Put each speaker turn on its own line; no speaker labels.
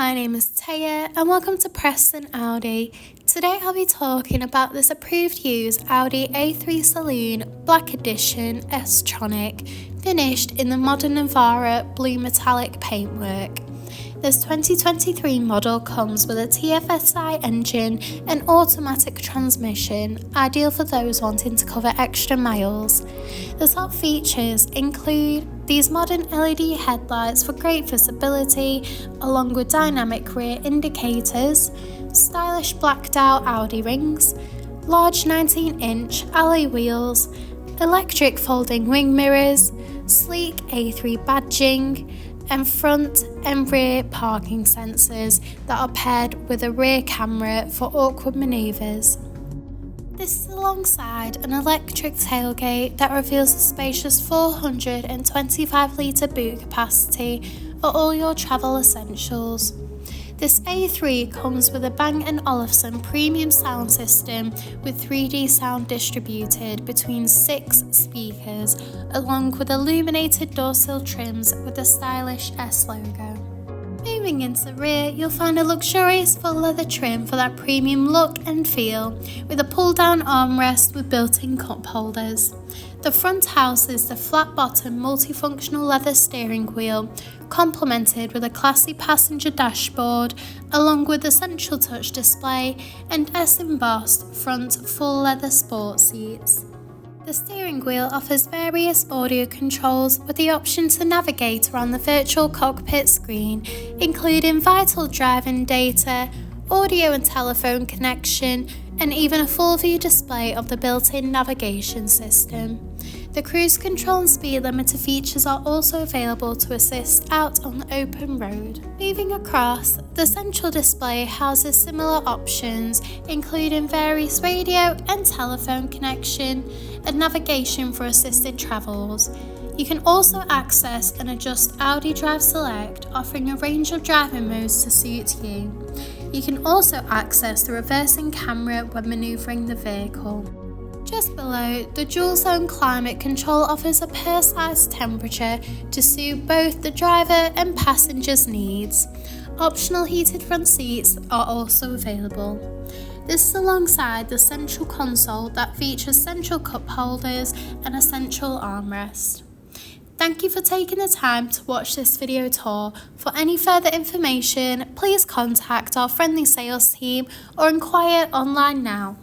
My name is Taya and welcome to Preston Audi. Today I'll be talking about this approved use Audi A3 Saloon Black Edition S-tronic finished in the modern Navarra Blue Metallic paintwork. This 2023 model comes with a TFSI engine and automatic transmission, ideal for those wanting to cover extra miles. The top features include these modern LED headlights for great visibility, along with dynamic rear indicators, stylish blacked out Audi rings, large 19-inch alloy wheels, electric folding wing mirrors, sleek A3 badging, and front and rear parking sensors that are paired with a rear camera for awkward manoeuvres. This is alongside an electric tailgate that reveals a spacious 425-litre boot capacity for all your travel essentials. This A3 comes with a Bang & Olufsen premium sound system with 3D sound distributed between 6 speakers, along with illuminated door sill trims with the stylish S logo. Moving into the rear, you'll find a luxurious full leather trim for that premium look and feel, with a pull-down armrest with built-in cup holders. The front houses the flat-bottom multifunctional leather steering wheel, complemented with a classy passenger dashboard, along with the central touch display and S-embossed front full leather sport seats. The steering wheel offers various audio controls with the option to navigate around the virtual cockpit screen, including vital driving data, audio and telephone connection, and even a full view display of the built-in navigation system. The cruise control and speed limiter features are also available to assist out on the open road. Moving across, the central display houses similar options, including various radio and telephone connection and navigation for assisted travels. You can also access and adjust Audi Drive Select, offering a range of driving modes to suit you. You can also access the reversing camera when manoeuvring the vehicle. Just below, the dual zone climate control offers a personalised temperature to suit both the driver and passenger's needs. Optional heated front seats are also available. This is alongside the central console that features central cup holders and a central armrest. Thank you for taking the time to watch this video tour. For any further information, please contact our friendly sales team or inquire online now.